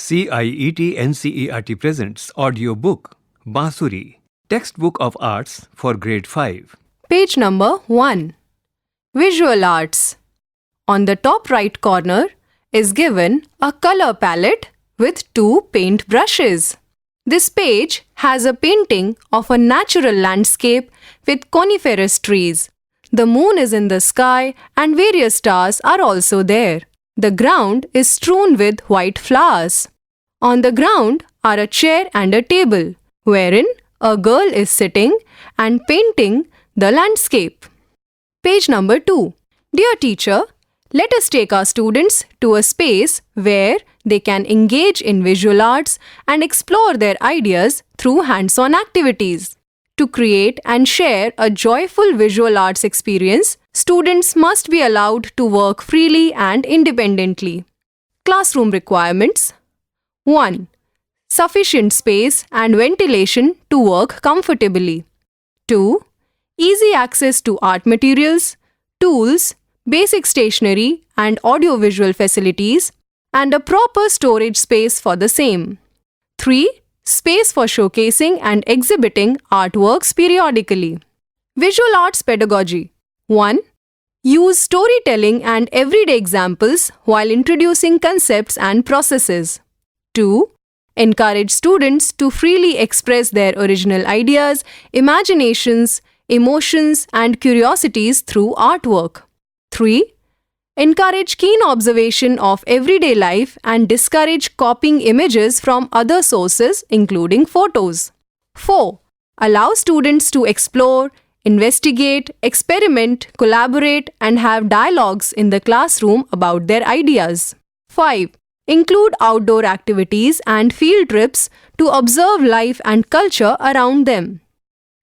CIET NCERT presents audio book Bansuri, textbook of arts for grade 5. Page number 1. Visual Arts. On the top right corner is given a color palette with 2 paint brushes. This page has a painting of a natural landscape with coniferous trees. The moon is in the sky and various stars are also there. The ground is strewn with white flowers. On the ground are a chair and a table, wherein a girl is sitting and painting the landscape. Page number 2. Dear teacher, let us take our students to a space where they can engage in visual arts and explore their ideas through hands-on activities. To create and share a joyful visual arts experience, students must be allowed to work freely and independently. Classroom requirements: 1. Sufficient space and ventilation to work comfortably. 2. Easy access to art materials, tools, basic stationery and audiovisual facilities, and a proper storage space for the same. 3. Space for showcasing and exhibiting artworks periodically. Visual arts pedagogy. 1. Use storytelling and everyday examples while introducing concepts and processes. 2. Encourage students to freely express their original ideas, imaginations, emotions, and curiosities through artwork. 3. Encourage keen observation of everyday life and discourage copying images from other sources, including photos. 4. Allow students to explore, investigate, experiment, collaborate, and have dialogues in the classroom about their ideas. 5. Include outdoor activities and field trips to observe life and culture around them.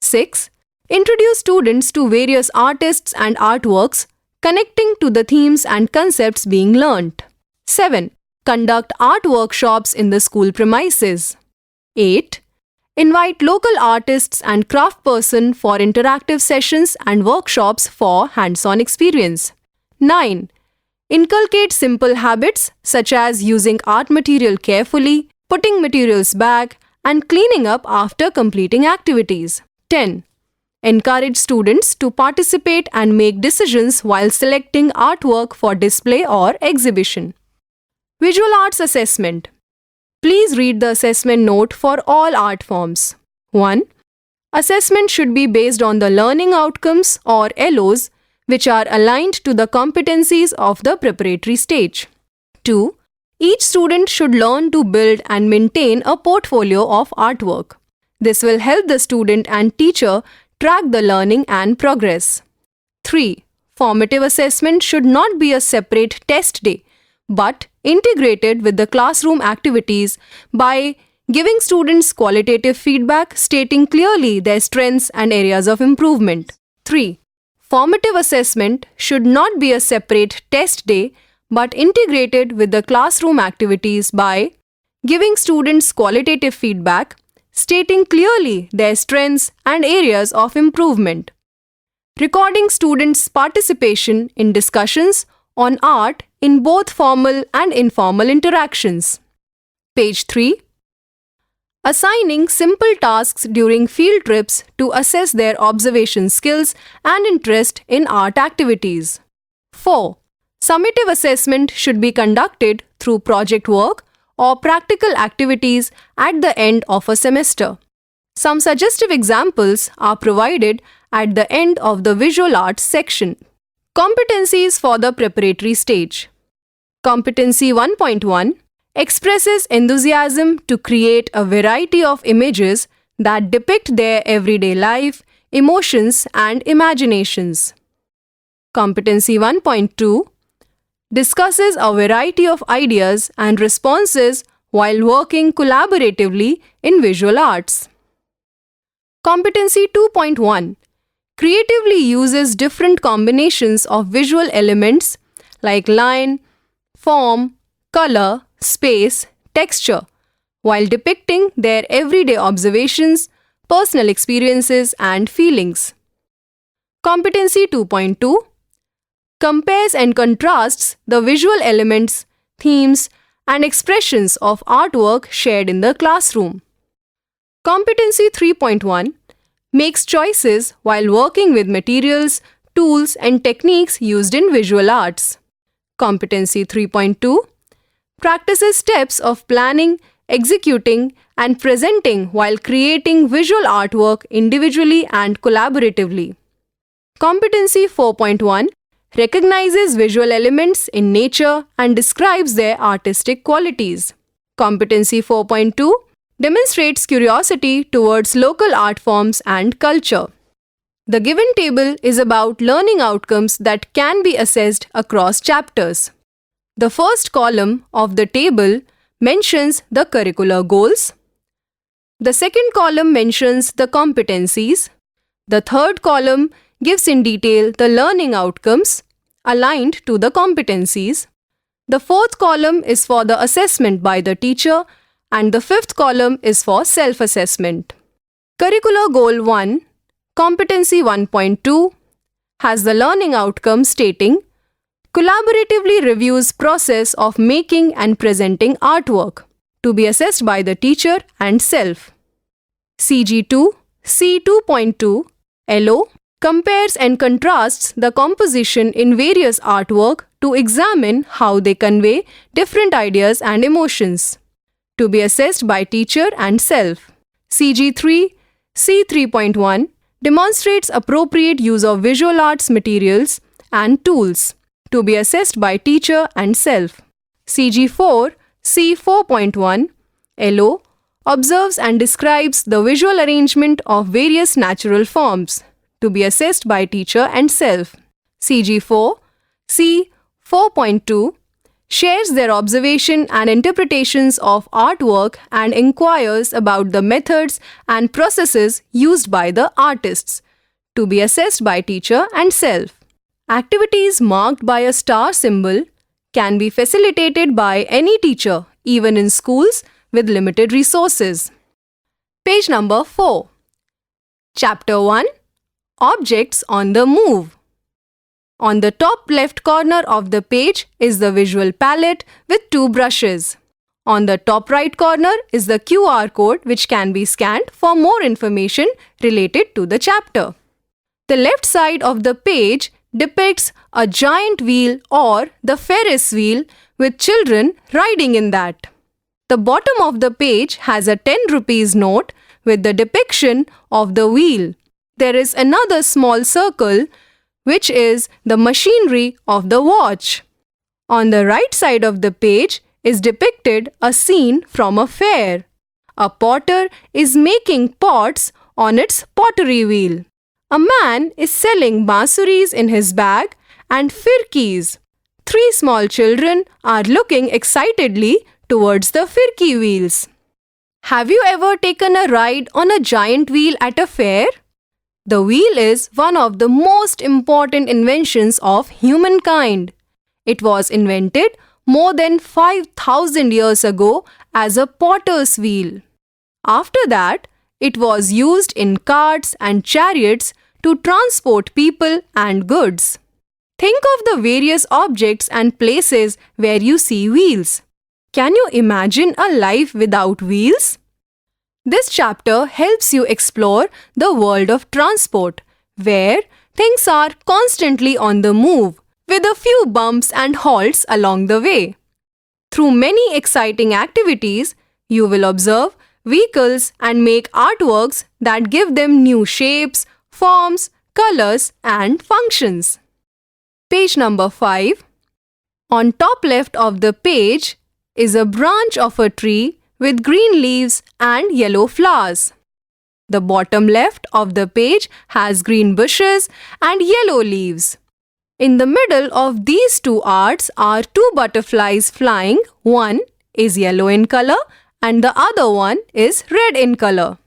6. Introduce students to various artists and artworks connecting to the themes and concepts being learnt. 7. Conduct art workshops in the school premises. 8. Invite local artists and craftspersons for interactive sessions and workshops for hands-on experience. 9. Inculcate simple habits such as using art material carefully, putting materials back, and cleaning up after completing activities. 10. Encourage students to participate and make decisions while selecting artwork for display or exhibition. Visual Arts Assessment. Please read the assessment note for all art forms. 1. Assessment should be based on the learning outcomes or LOs which are aligned to the competencies of the preparatory stage. 2. Each student should learn to build and maintain a portfolio of artwork. This will help the student and teacher track the learning and progress. 3. Formative assessment should not be a separate test day, but integrated with the classroom activities by giving students qualitative feedback stating clearly their strengths and areas of improvement. 3. Formative assessment should not be a separate test day, but integrated with the classroom activities by giving students qualitative feedback stating clearly their strengths and areas of improvement. Recording students' participation in discussions on art in both formal and informal interactions. Page 3. Assigning simple tasks during field trips to assess their observation skills and interest in art activities. 4. Summative assessment should be conducted through project work or practical activities at the end of a semester. Some suggestive examples are provided at the end of the visual arts section. Competencies for the preparatory stage. Competency 1.1 expresses enthusiasm to create a variety of images that depict their everyday life, emotions, and imaginations. Competency 1.2 discusses a variety of ideas and responses while working collaboratively in visual arts. Competency 2.1 creatively uses different combinations of visual elements like line, form, color, space, texture, while depicting their everyday observations, personal experiences, and feelings. Competency 2.2 compares and contrasts the visual elements, themes, and expressions of artwork shared in the classroom. Competency 3.1 makes choices while working with materials, tools, and techniques used in visual arts. Competency 3.2 practices steps of planning, executing, and presenting while creating visual artwork individually and collaboratively. Competency 4.1 recognizes visual elements in nature and describes their artistic qualities. Competency 4.2 demonstrates curiosity towards local art forms and culture. The given table is about learning outcomes that can be assessed across chapters. The first column of the table mentions the curricular goals. The second column mentions the competencies. The third column gives in detail the learning outcomes aligned to the competencies. The fourth column is for the assessment by the teacher, and the fifth column is for self-assessment. Curricular Goal 1, Competency 1.2, has the learning outcome stating collaboratively reviews process of making and presenting artwork to be assessed by the teacher and self. CG2 C2.2 LO compares and contrasts the composition in various artwork to examine how they convey different ideas and emotions. To be assessed by teacher and self. CG3 C3.1 demonstrates appropriate use of visual arts materials and tools to be assessed by teacher and self. CG4 C4.1 LO observes and describes the visual arrangement of various natural forms to be assessed by teacher and self. CG4 C4.2 shares their observation and interpretations of artwork and inquires about the methods and processes used by the artists to be assessed by teacher and self. Activities marked by a star symbol can be facilitated by any teacher, even in schools with limited resources. Page number 4. Chapter 1. Objects on the move. On the top left corner of the page is the visual palette with 2 brushes. On the top right corner is the QR code which can be scanned for more information related to the chapter. The left side of the page depicts a giant wheel or the Ferris wheel with children riding in that. The bottom of the page has a 10 rupees note with the depiction of the wheel. There is another small circle which is the machinery of the watch. On the right side of the page is depicted a scene from a fair. A potter is making pots on its pottery wheel. A man is selling bansuris in his bag and firkis. 3 small children are looking excitedly towards the firki wheels. Have you ever taken a ride on a giant wheel at a fair? The wheel is one of the most important inventions of humankind. It was invented more than 5,000 years ago as a potter's wheel. After that, it was used in carts and chariots to transport people and goods. Think of the various objects and places where you see wheels. Can you imagine a life without wheels? This chapter helps you explore the world of transport, where things are constantly on the move, with a few bumps and halts along the way. Through many exciting activities, you will observe vehicles and make artworks that give them new shapes, forms, colors, and functions. Page number 5. On top left of the page is a branch of a tree with green leaves and yellow flowers. The bottom left of the page has green bushes and yellow leaves. In the middle of these 2 arts are 2 butterflies flying. One is yellow in color and the other one is red in color.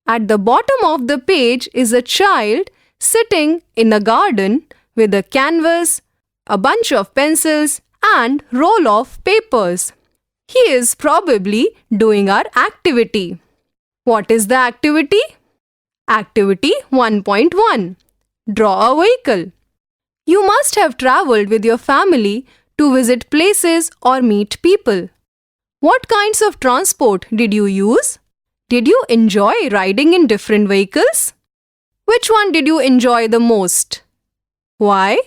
At the bottom of the page is a child sitting in a garden with a canvas, a bunch of pencils and roll of papers. He is probably doing our activity. What is the activity? Activity 1.1. Draw a vehicle. You must have traveled with your family to visit places or meet people. What kinds of transport did you use? Did you enjoy riding in different vehicles? Which one did you enjoy the most? Why?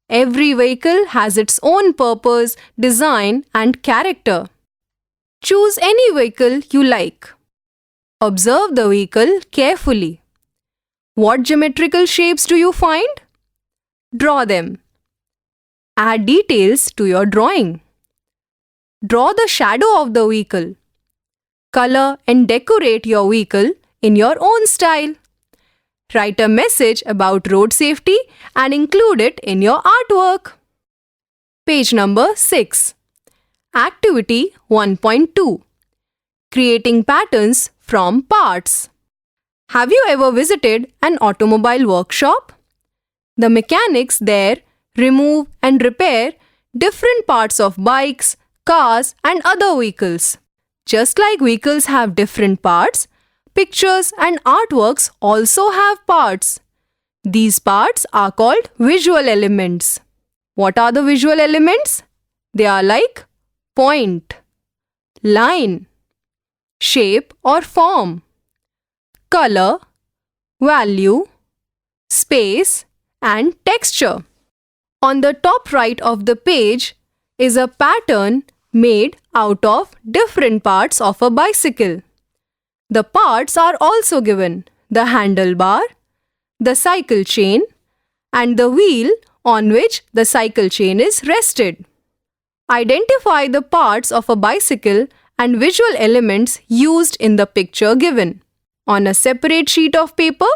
Every vehicle has its own purpose, design, and character. Choose any vehicle you like. Observe the vehicle carefully. What geometrical shapes do you find? Draw them. Add details to your drawing. Draw the shadow of the vehicle. Color and decorate your vehicle in your own style. Write a message about road safety and include it in your artwork. Page number 6. Activity 1.2. Creating patterns from parts. Have you ever visited an automobile workshop? The mechanics there remove and repair different parts of bikes, cars, and other vehicles. Just like vehicles have different parts, pictures and artworks also have parts. These parts are called visual elements. What are the visual elements? They are like point, line, shape or form, color, value, space, and texture. On the top right of the page is a pattern made out of different parts of a bicycle. The parts are also given: the handlebar, the cycle chain, and the wheel on which the cycle chain is rested. Identify the parts of a bicycle and visual elements used in the picture given. On a separate sheet of paper,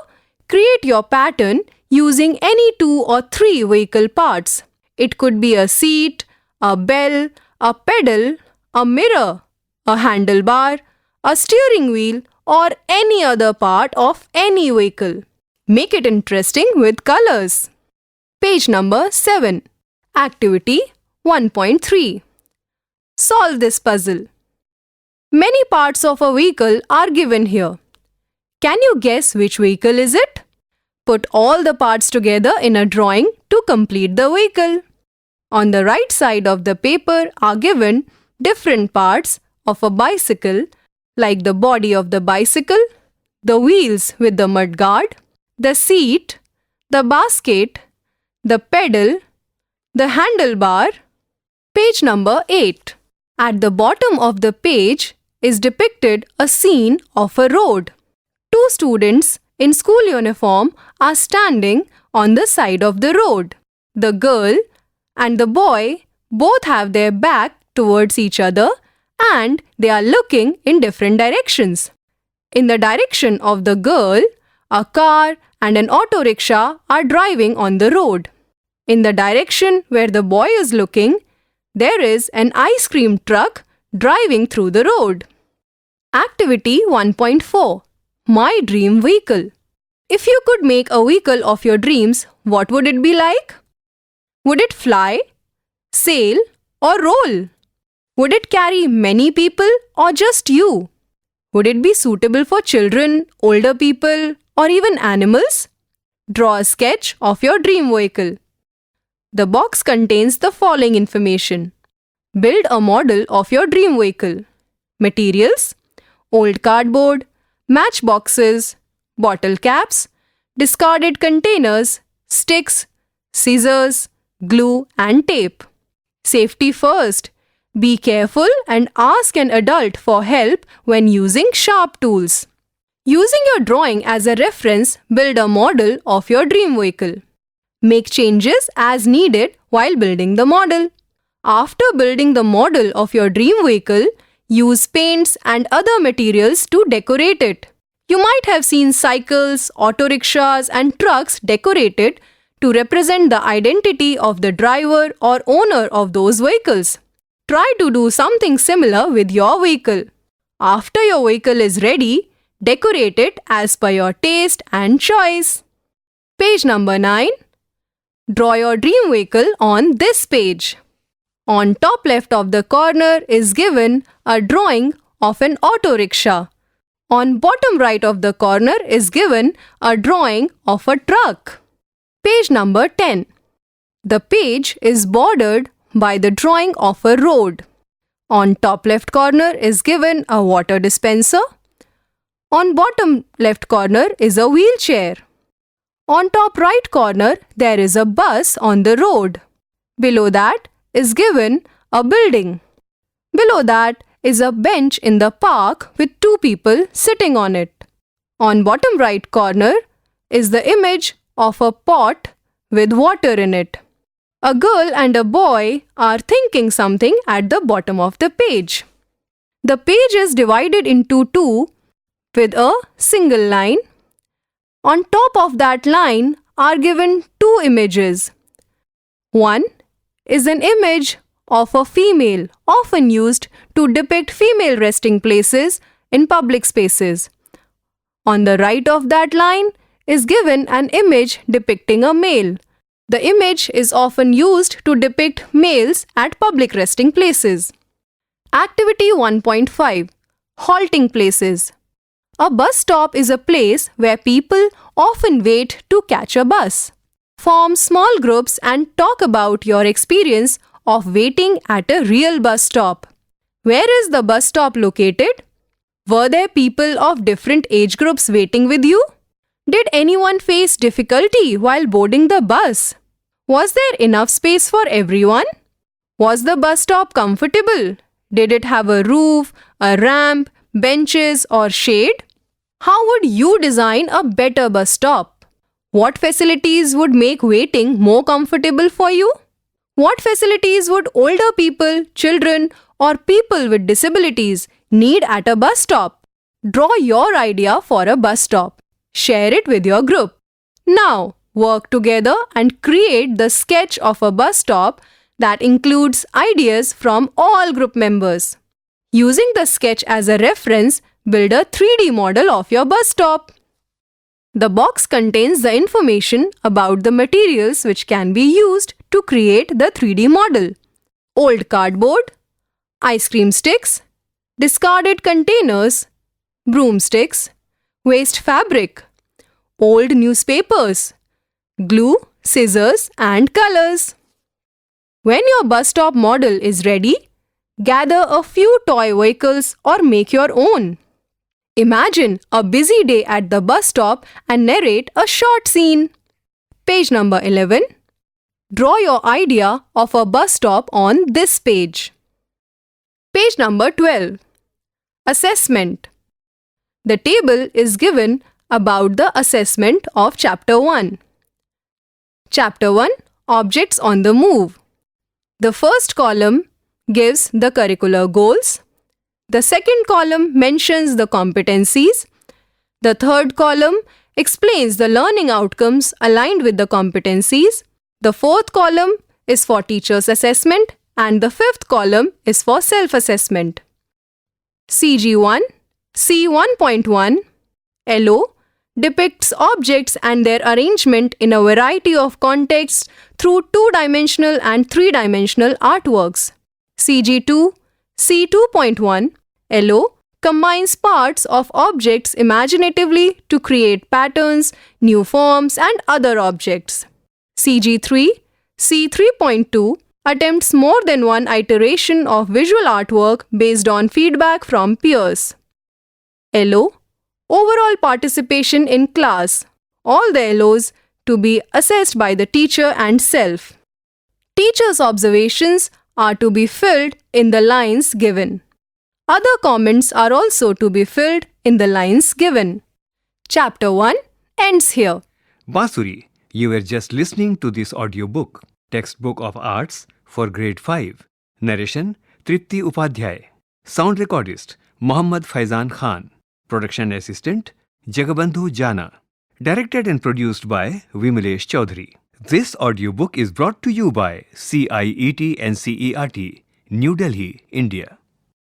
create your pattern using any 2 or 3 vehicle parts. It could be a seat, a bell, a pedal, a mirror, a handlebar, a steering wheel, or any other part of any vehicle. Make it interesting with colors. Page number 7. Activity 1.3. Solve this puzzle. Many parts of a vehicle are given here. Can you guess which vehicle is it? Put all the parts together in a drawing to complete the vehicle. On the right side of the paper are given different parts of a bicycle, like the body of the bicycle, the wheels with the mudguard, the seat, the basket, the pedal, the handlebar. Page number 8. At the bottom of the page is depicted a scene of a road. 2 students in school uniform are standing on the side of the road. The girl and the boy both have their back towards each other and they are looking in different directions. In the direction of the girl, a car and an auto rickshaw are driving on the road. In the direction where the boy is looking, there is an ice cream truck driving through the road. Activity 1.4. My dream vehicle. If you could make a vehicle of your dreams, what would it be like? Would it fly, sail, or roll? Would it carry many people or just you? Would it be suitable for children, older people, or even animals? Draw a sketch of your dream vehicle. The box contains the following information. Build a model of your dream vehicle. Materials: old cardboard, matchboxes, bottle caps, discarded containers, sticks, scissors, glue and tape. Safety first. Be careful and ask an adult for help when using sharp tools. Using your drawing as a reference, build a model of your dream vehicle. Make changes as needed while building the model. After building the model of your dream vehicle, use paints and other materials to decorate it. You might have seen cycles, auto rickshaws, and trucks decorated to represent the identity of the driver or owner of those vehicles. Try to do something similar with your vehicle. After your vehicle is ready, decorate it as per your taste and choice. Page number 9. Draw your dream vehicle on this page. On top left of the corner is given a drawing of an auto rickshaw. On bottom right of the corner is given a drawing of a truck. Page number 10. The page is bordered by the drawing of a road. On top left corner is given a water dispenser. On bottom left corner is a wheelchair. On top right corner there is a bus on the road. Below that is given a building. Below that is a bench in the park with two people sitting on it. On bottom right corner is the image of a pot with water in it. A girl and a boy are thinking something at the bottom of the page. The page is divided into two with a single line. On top of that line are given two images. One is an image of a female, often used to depict female resting places in public spaces. On the right of that line is given an image depicting a male. The image is often used to depict males at public resting places. Activity 1.5 Halting Places. A bus stop is a place where people often wait to catch a bus. Form small groups and talk about your experience of waiting at a real bus stop. Where is the bus stop located? Were there people of different age groups waiting with you? Did anyone face difficulty while boarding the bus? Was there enough space for everyone? Was the bus stop comfortable? Did it have a roof, a ramp, benches, or shade? How would you design a better bus stop? What facilities would make waiting more comfortable for you? What facilities would older people, children, or people with disabilities need at a bus stop? Draw your idea for a bus stop. Share it with your group. Now, work together and create the sketch of a bus stop that includes ideas from all group members. Using the sketch as a reference, build a 3D model of your bus stop. The box contains the information about the materials which can be used to create the 3D model. Old cardboard, ice cream sticks, discarded containers, broomsticks, waste fabric, old newspapers, glue, scissors, and colors. When your bus stop model is ready, gather a few toy vehicles or make your own. Imagine a busy day at the bus stop and narrate a short scene. Page number 11. Draw your idea of a bus stop on this page. Page number 12. Assessment. The table is given about the assessment of Chapter 1. Chapter 1 Objects on the Move. The first column gives the curricular goals. The second column mentions the competencies. The third column explains the learning outcomes aligned with the competencies. The fourth column is for teachers' assessment and the fifth column is for self-assessment. CG1, C1.1, LO depicts objects and their arrangement in a variety of contexts through two-dimensional and three-dimensional artworks. CG2, C2.1, LO combines parts of objects imaginatively to create patterns, new forms, and other objects. CG3, C3.2 attempts more than one iteration of visual artwork based on feedback from peers. LO Overall participation in class. All the LOs to be assessed by the teacher and self. Teacher's observations are to be filled in the lines given. Other comments are also to be filled in the lines given. Chapter 1 ends here. Basuri, you were just listening to this audiobook, Textbook of Arts for Grade 5. Narration, Tripti Upadhyay. Sound recordist, Mohammad Faizan Khan. Production assistant, Jagabandhu Jana. Directed and produced by Vimalesh Chaudhary. This audiobook is brought to you by CIET NCERT, New Delhi, India.